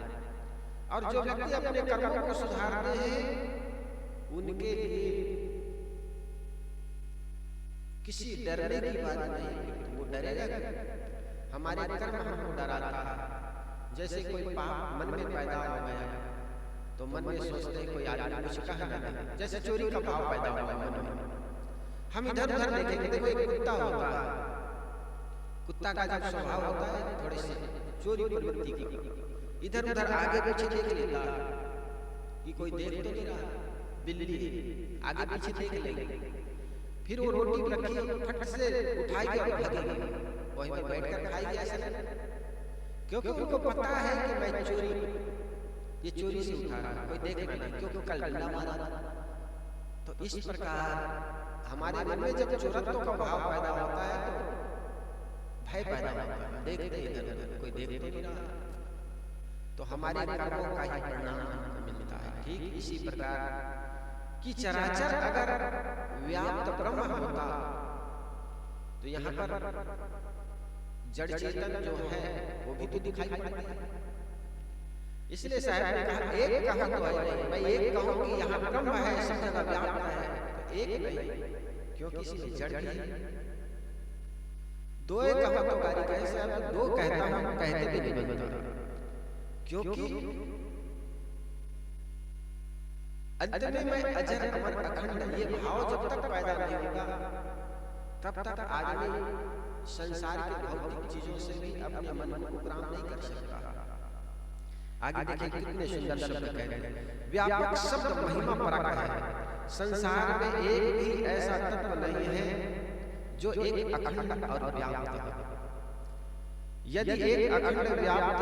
Speaker 1: और जो व्यक्ति अपने कर्मों को सुधारते हैं उनके लिए किसी डरने की बात नहीं। वो डरेगा, हमारे कर्म हमको डराता है। जैसे कोई पाप मन में पैदा हो गया तो मन में सोचते हैं कोई आदमी कुछ कहा ना, जैसे चोरी का भाव पैदा हुआ मन में, हम इधर उधर देखेंगे, देखो एक कुत्ता होता है, कुत्ता का जब स्वभाव होता है थोड़ी सी चोरी प्रवृत्ति की, इधर उधर आगे पीछे देख लेता कि कोई देख तो नहीं रहा, बिल्ली आगे पीछे देख लेगी, फिर वो रोटी रखी फट से उठाएगी और भागेगी, वहीं पर बैठकर खाएगी। ऐसा नहीं, क्योंकि उनको पता है कि मैं ये चोरी से उठा रहा, कोई देखना नहीं, क्योंकि कल डंडा मारा। तो इस प्रकार हमारे मन में जब चोरत्व का भाव पैदा होता है तो भय पैदा होता है, देखते इधर कोई देख तो नहीं रहा, तो हमारे कर्मों का ही परिणाम हमको मिलता है। ठीक इसी प्रकार कि चराचर अगर व्याप्त ब्रह्म होता तो यहाँ पर जड़ चेतन जो है वो भी तो दिखाई पड़ता है। इसलिए साहब ने कहा एक कहूं तो है, मैं एक कहूं कि यहाँ ब्रह्म है, सब जगह व्याप्त है, तो एक नहीं, क्योंकि इसमें जड़ भी है। दो एक कहूं तो गाली कहे साहब, दो कहता हूं कहते भी नहीं बनता, क्योंकि अंत में मैं अजर अमर अखंड, ये भाव जब तक पैदा नहीं होगा तब तक आदमी संसार के भौतिक चीजों से भी अपने मन को उपराम नहीं कर सकता। आगे देखिए कितने सुंदर शब्द कहते हैं। व्यापक शब्द महिमा परक है। संसार में एक भी ऐसा तत्व नहीं है जो एक अखंड और व्याप्त हो। यदि एक अखंड व्याप्त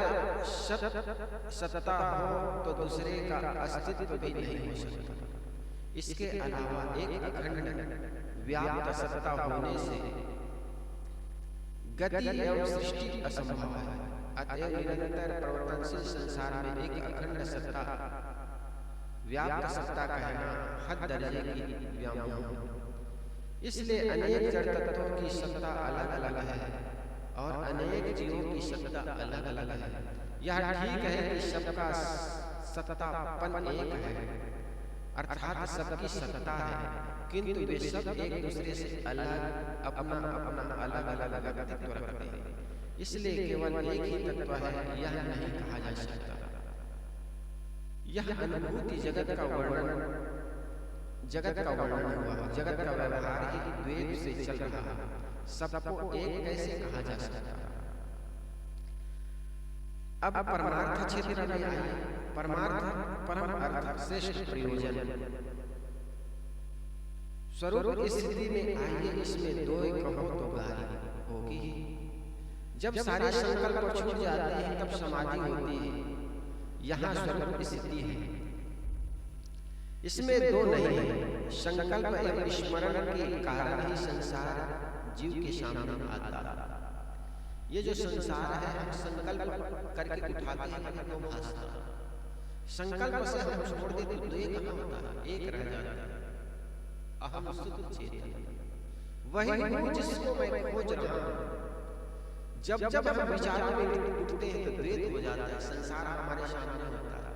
Speaker 1: सत्ता हो तो दूसरे का अस्तित्व भी नहीं हो सकता। इसके अलावा एक अखंड व्याप्त सत्ता होने से गति एवं सृष्टि असंभव है। अतएव निरंतर प्रवर्तनशील संसार में एक अखंड सत्ता व्याप्त सत्ता कहना हद दर्जे की व्यामोह। इसलिए अनेक जड़ तत्वों की सत्ता अलग अलग है और अनेक जीवों की सत्ता अलग अलग है। यह ठीक है कि सबका सत्तापन एक है, अर्थात सबकी सत्ता है, किंतु वे सब एक दूसरे से अलग अपना अपना अलग अलग व्यक्तित्व रखते हैं। इसलिए केवल एक ही तत्व है यह नहीं कहा जा सकता। यह अनुभूति जगत का वर्णन हुआ। जगत का व्यवहार ही द्वैत से चल रहा है। सबको एक कैसे कहा जा सकता। अब परमार्थ क्षेत्र में आइए। परमार्थ परम अर्थ श्रेष्ठ प्रयोजन स्वरूप स्थिति में आइए। इसमें दो कहो तो गाली होगी। जब सारे संकल्प छूट जाते हैं तब समाधि होती है। यहाँ स्वरूप स्थिति है, इसमें दो नहीं है। संकल्प एवं स्मरण के कारण ही संसार जीव के सामने आता। ये जो संसार है हम संकल्प करके उठाते हैं कभी तो भासता। संकल्प से हम छोड़ देते तो एक कहाँ होता है, एक रह जाता है। अहम सुख चेतन वही हूँ जिसको मैं खोज रहा हूँ। जब जब हम विचारों में उठते हैं तो द्वैत हो जाता है। संसार हमारे सामने होता है।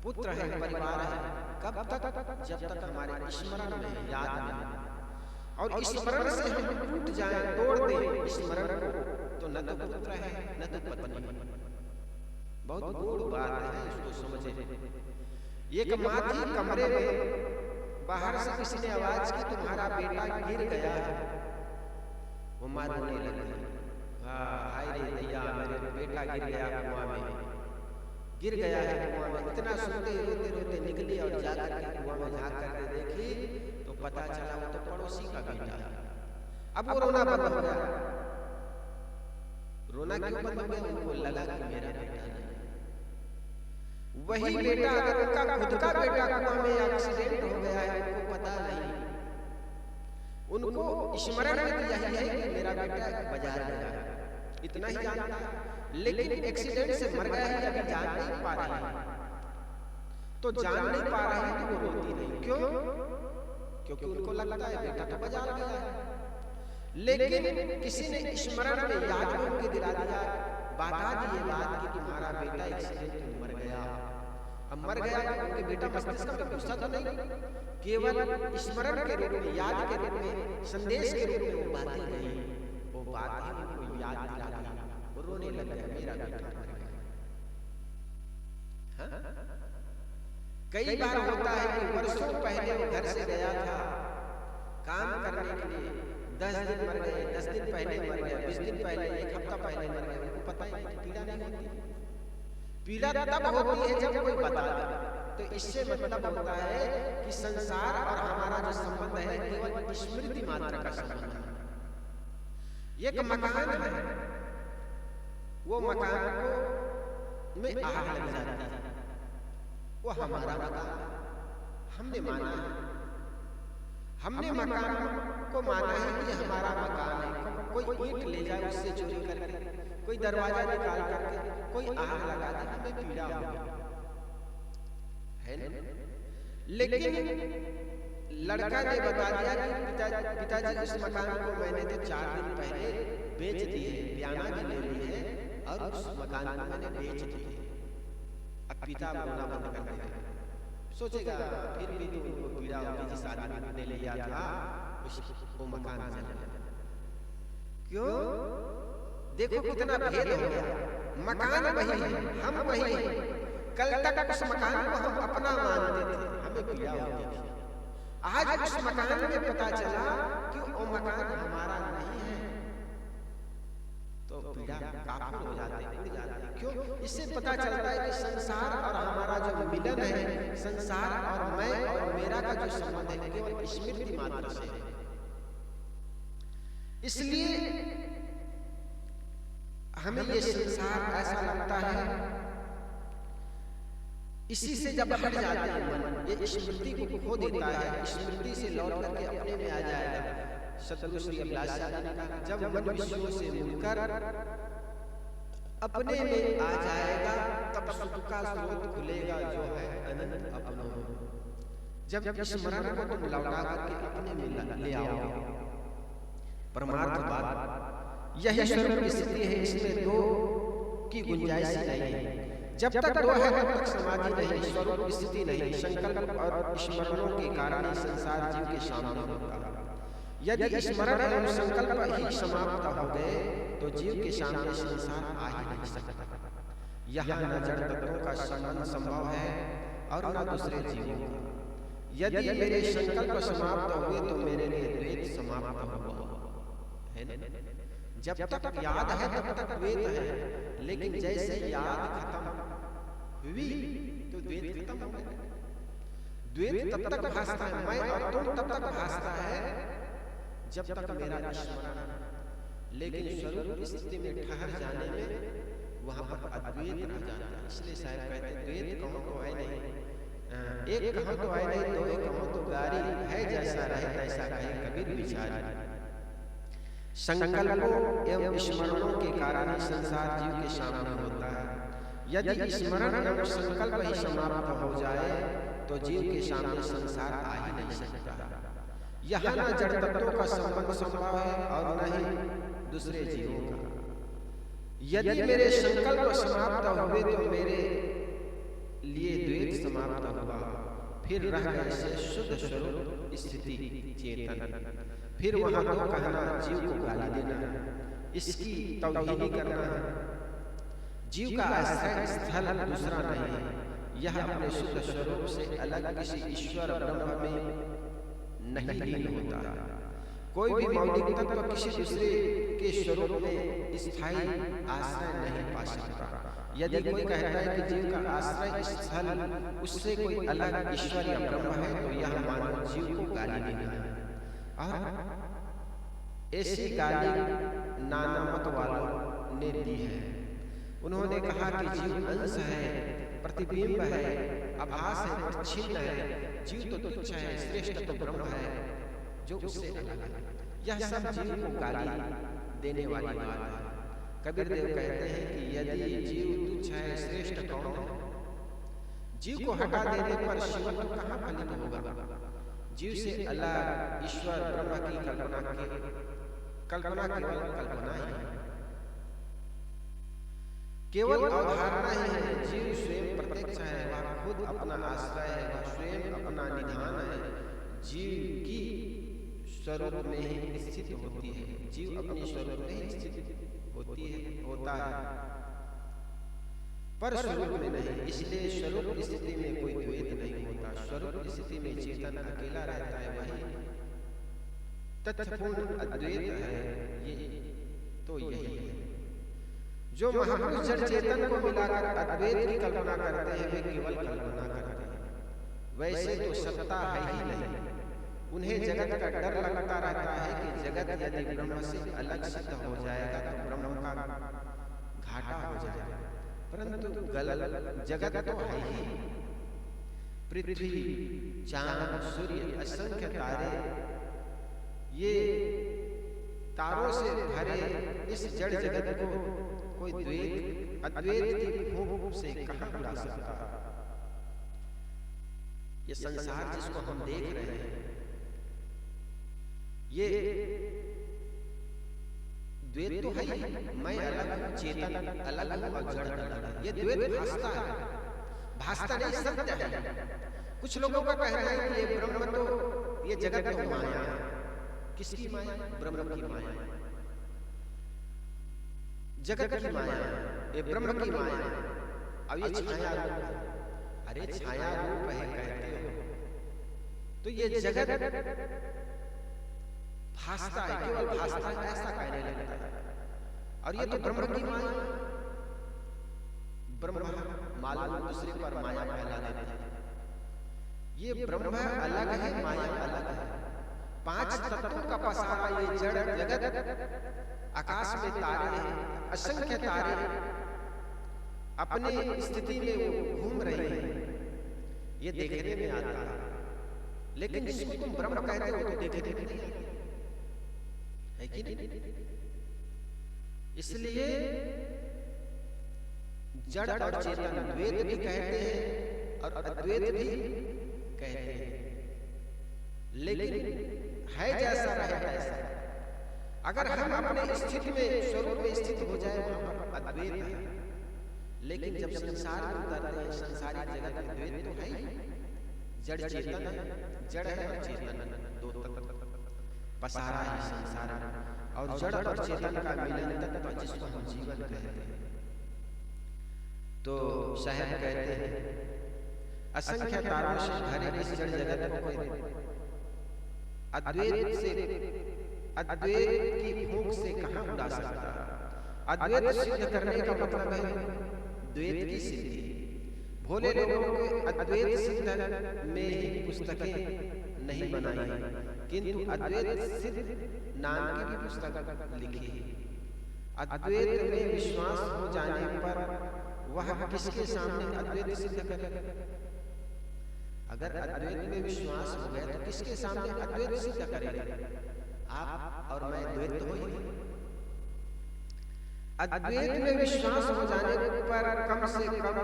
Speaker 1: पुत्र है, परिवार है, कब तक? जब तक हमारे स्मरण में, याद में। और स्मरण से हम टूट जाए, तोड़ दें स्मरण को, तो न तो पुत्र है न तो पत्नी। बहुत गूढ़ बात है, इसको समझे। एक माँ थी कमरे में, बाहर से किसी ने आवाज की तुम्हारा बेटा गिर गया है। वो माँ रोने लगी। हाय रे दैया, मेरे बेटा गिर गया कुआं में, गिर गया है कुआं में। इतना सुनते रोते रोते निकली और जाकर के कुआं में झांक करके देखी तो पता चला वो तो पड़ोसी का बेटा है। अब वो रोना बंद हो गया। रोना क्यों बंद हो गया? उनको लगा कि मेरा बेटा नहीं। वही बेटा अगर उनका खुद का बेटा कुआं में एक्सीडेंट हो गया है, उनको पता नहीं। उनको स्मरण में तो यही है कि मेरा बेटा बाजार गया है, इतना ही जानता है। लेकिन एक्सीडेंट से मर गया है अभी जान नहीं पा रही है। तो जान नहीं पा रही है तो वो रोती नहीं। क्यों? क्योंकि उनको लगता है बेटा तो बाजार गया है। लेकिन किसी ने स्मरण में, याद में उनके दिला दिया, बता दी ये बात कि तुम्हारा बेटा एक्सीडेंट में मर गया। अब मर गया तो उनके बेटा मस्तिष्क में गुस्सा तो नहीं, केवल स्मरण के रूप में, याद के रूप में, संदेश के रूप में वो बातें गई। वो बात ही उनको याद दिला दी। वो रोने लग गया, मेरा बेटा मर गया। कई बार होता है कि वर्षों पहले वो घर से गया था काम करने के लिए, 10 दिन मर गए, 10 दिन पहले मर गया, 20 दिन पहले, 1 हफ्ता पहले मर गए। उनको पता ही नहीं, पीड़ा नहीं होती। पीड़ा तब होती है जब कोई बता दे। तो इससे मतलब होता है कि संसार और हमारा जो संबंध है केवल स्मृति मात्र का संबंध है। एक मकान है, वो मकान को में आग लग जाती है, वो हमारा मकान है, हमने माना है। हमने मकान को माना है कि हमारा मकान है। कोई ईंट ले जाए उससे चोरी करके, कोई दरवाजा निकाल करके, कोई आग लगा दे, हमें पीड़ा होगी, है ना? लेकिन लड़का ने बता दिया कि पिताजी उस मकान को मैंने तो 4 दिन पहले बेच दिए, बयाना भी ले ली है और उस मकान को मैंने बेच दिए। अब पिता रोना बंद कर देगा, सोचेगा फिर भी तो उनको पीड़ा होगी जिस आदमी ने लिया था वो मकान चला। क्यों? देखो कितना भेद हो गया। मकान वही है, हम वही है। कल तक उस मकान को हम अपना मानते थे, हमें पीड़ा होती थी। आज उस मकान में पता चला कि वो मकान हमारा नहीं है, तो पीड़ा काफूर हो जाते, उड़ जाते। क्यों? इससे पता चलता है कि संसार और हमारा जो मिलन है, संसार और मैं और मेरा का जो संबंध है केवल स्मृति मात्र से है। इसलिए हमें ये संसार ऐसा लगता है, इसी से जब हट जाते हैं मन, ये स्मृति को खो देता है, स्मृति से लौट करके अपने में आ जाएगा। सतगुरु श्री अभिलाष ने कहा, जब मन विषयों से मुड़कर अपने में आ जाएगा, तब सुख का स्रोत खुलेगा जो है अनंत अपनों। जब स्मरण को तुम लौटा करके अपने में ले आओगे, परमार्थ बात यही स्वरूप स्थिति है, इसमें दो की गुंजाइश नहीं है। जब तक दो है तब तक समाधि नहीं, स्वरूप स्थिति नहीं। संकल्प और स्मरणों के कारण संसार जीव के सामने होता है। यदि स्मरण एवं संकल्प ही समाप्त हो गए तो जीव के सामने संसार आ ही नहीं सकता। यहाँ न जड़ तत्वों का संबंध संभव है और न दूसरे जीवों का। यदि मेरे संकल्प समाप्त हुए तो मेरे लिए द्वैत समाप्त हुआ है ना? जब तक याद है तब तक द्वैत है, लेकिन जैसे याद खत्म हुई तो द्वैत खत्म हो गया। द्वैत तब तक भासता है, मैं और तुम तब तक भासता है जब तक मेरा स्मरण, लेकिन स्वरूप स्थिति में ठहर जाने में वहां पर अद्वैत रह जाता है। इसलिए शायद कहते हैं द्वैत कहो तो है नहीं, एक कहो तो है नहीं, दो एक कहो तो गारी है, जैसा रहे तैसा कहे कबीर विचारी। संकल्पों एवं स्मरणों के कारण ही संसार जीव के सामने होता है। यदि स्मरण एवं संकल्प ही समाप्त हो जाए तो जीव के सामने संसार आ ही नहीं सकता। यहाँ न जड़ तत्वों का संबंध संभव है और न ही दूसरे जीवों का। यदि मेरे संकल्प समाप्त हुए तो मेरे लिए द्वैत समाप्त हुआ, फिर रह गए से शुद्ध स्वरूप स्थिति चेतन। फिर वहां तो कहना जीव को गाली देना, इसकी तौहीनी करना है। जीव का आश्रय स्थल दूसरा नहीं है, यह अपने शुद्ध स्वरूप से अलग किसी ईश्वर ब्रह्म में नहीं लीन होता। कोई भी मौलिक तत्व किसी दूसरे के स्वरूप में स्थायी आश्रय नहीं पा सकता। यदि कोई कहता है कि जीव का आश्रय स्थल उससे कोई अलग ईश्वर या ब्रह्म है तो यह मानव जीव को गाली देना है। और ऐसी गाली नाना मत वालों ने दी है। उन्होंने कहा कि जीव अंश है, प्रतिबिंब है, आभास है, परिच्छिन्न है। जीव तो तुच्छ है, श्रेष्ठ तो ब्रह्म है जो उससे अलग है। यह सब जीव को गाली देने वाली बात है। कबीर देव कहते हैं कि यदि जीव तुच्छ है, श्रेष्ठ कौन है? जीव को हटा देने पर शिवत्व कहाँ फलित होगा? जीव से अलग ईश्वर ब्रह्म की कल्पना केवल कल्पना ही है, केवल अवधारणा ही है। जीव स्वयं प्रत्यक्ष है, वह खुद अपना आश्रय है, वह स्वयं अपना निधान है। जीव की स्वरूप में ही स्थित होती है, जीव अपने स्वरूप में ही स्थित होता है, पर स्वरूप में नहीं। इसलिए स्वरूप स्थिति में कोई द्वैत नहीं होता। स्वरूप स्थिति में चेतन अकेला रहता है, वही तत्पूर्ण अद्वैत है। ये तो यही है जो महापुरुष जड़ चेतन को मिलाकर अद्वैत की कल्पना करते हैं, वे केवल कल्पना करते हैं। वैसे तो सत्ता है ही नहीं। उन्हें जगत का डर लगता रहता है कि जगत यदि ब्रह्म से अलग सिद्ध हो जाएगा तो ब्रह्म का घाटा हो जाएगा। परंतु जगत तो है ही। पृथ्वी, चांद, सूर्य, असंख्य तारे, ये तारों से भरे इस जड़ जगत को कोई द्वैत अद्वैत की भूख से कहां बुला सकता? ये संसार जिसको हम देख रहे हैं, ये द्वैत तो है ही। मैं अलग, चेतन अलग और जड़ अलग। ये द्वैत भासता है, भासता नहीं, सत्य है। कुछ लोगों का कहना है कि ये ब्रह्म तो, ये जगत तो माया है। किसकी माया? ब्रह्म की माया। जगत की माया, ये ब्रह्म की माया। अब ये छाया रूप है। अरे छाया रूप है कहते हो तो ये जगत भासता है, केवल भासता है ऐसा कहने लगता है। और ये तो ब्रह्म की माया। ब्रह्म मालूम दूसरे पर माया फैला देते हैं। ये ब्रह्म अलग है, माया अलग है। पांच तत्वों का पसारा ये जड़ जगत, आकाश में तारे हैं, असंख्य तारे अपने स्थिति में वो घूम रहे हैं, ये देखने में आता है। लेकिन जिसको तुम ब्रह्म कहते हो तो देखने में नहीं आता है कि नहीं? इसलिए जड़ और चेतन द्वैत भी कहते हैं और अद्वैत भी कहते हैं, लेकिन है जैसा रहे तैसा। अगर हम अपने स्थिति में स्वरूप में स्थित हो जाए वहां पर अद्वैत है, लेकिन जब संसार में उतरते हैं संसारिक जगत में द्वैत तो है ही। जड़ चेतन है, जड़ है और चेतन, दो तत्व पसारा है संसार में। और जड़ और चेतन का मिलन तत्व जिसको हम जीवन कहते हैं। तो साहब कहते हैं असंख्य तारों से भरे इस जड़ जगत को कोई अद्वैत की भूख से कहां उड़ा सकता है? अद्वैत सिद्ध करने का मतलब है द्वैत की सिद्धि। भोले लोगों के अद्वैत सिद्ध में ही पुस्तकें नहीं बनाई, किंतु अद्वैत सिद्ध नाम की भी पुस्तक लिखी है। अद्वैत में विश्वास हो जाने पर वह किसके सामने अद्वैत सिद्ध करेगा? अगर अद्वैत में विश्वास हो गया तो किसके सामने अद्वैत सिद्ध करेगा? आप और मैं द्वैत हो ही। अद्वैत में विश्वास हो जाने पर कम से कम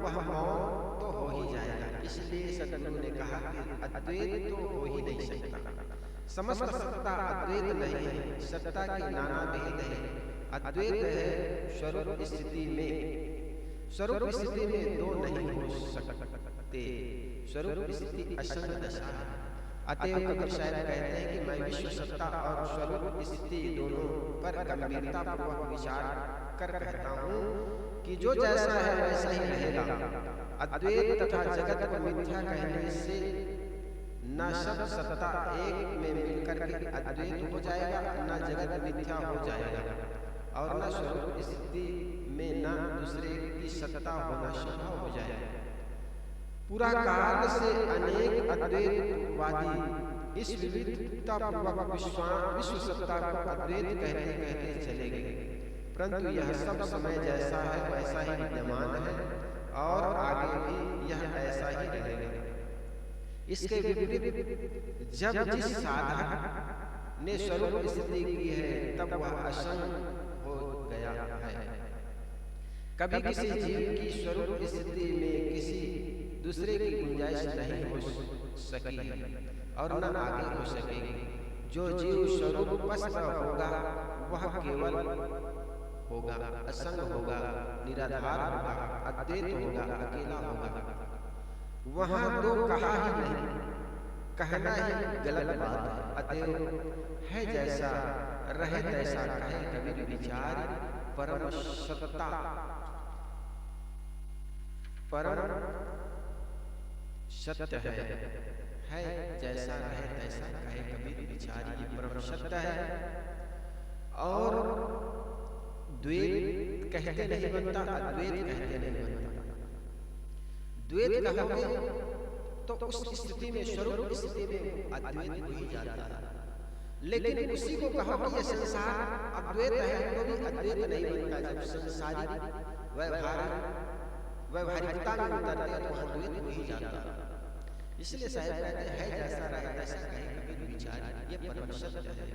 Speaker 1: वह मौन तो हो ही जाएगा। इसलिए सद्गुरु ने कहा कि अद्वैत तो हो ही नहीं सकता। समस्त सत्ता अद्वैत नहीं है, सत्ता के नाना भेद है। अद्वैत है स्वरूप स्थिति में, स्वरूप स्थिति में दो नहीं हो सकते। स्वरूप स्थिति असंग दशा है। अतएव कबीर साहब कहते हैं कि मैं विश्व सत्ता और स्वरूप स्थिति दोनों पर गंभीरता पूर्वक विचार कर कहता हूँ कि जो जैसा है वैसा ही रहेगा। अद्वैत तथा जगत को मिथ्या कहने से न सब सत्ता एक में मिलकर के अद्वैत हो जाएगा, न जगत मिथ्या हो जाएगा, और न स्वरूप स्थिति में न दूसरे की सत्ता होना संभव हो जाएगा। पूरा काल से अनेक अद्वैतवादी इस विविधता पूर्वक विश्व सत्ता को अद्वैत कहते कहते चले गए, परंतु यह सब समय जैसा है वैसा ही विद्यमान है और आगे भी यह ऐसा ही रहेगा। इसके विपरीत जब जिस साधक ने स्वरूप स्थिति की है तब वह असंग हो गया है। कभी किसी जीव की स्वरूप स्थिति में किसी दूसरे की गुंजाइश नहीं हो सकी और न आगे हो सकेगी। जो जीव स्वरूप पस्त होगा वह केवल होगा, असंग होगा, निराधार होगा, अद्वैत होगा, अकेला होगा। वहां दो कहा ही नहीं, कहना ही गलत बात है। अतएव है जैसा रहे तैसा कहे कबीर विचार। परम सत्ता परम सत्य है जैसा रहे तैसा कहे कबीर विचार। ये परम सत्य है और द्वैत कहते नहीं बनता, अद्वैत कहते नहीं बनता। द्वैत कहोगे तो उस स्थिति में स्वरूप स्थिति में अद्वैत हो ही जाता है, लेकिन उसी को कहो कि ये संसार अद्वैत है तो भी अद्वैत नहीं बनता। जब संसारिक व्यवहारिकता में उतरते हैं तो अद्वैत हो ही जाता है। इसलिए साहब कहते हैं जैसा रहे तैसा कहे कबीर विचार। ये परम सत्य है।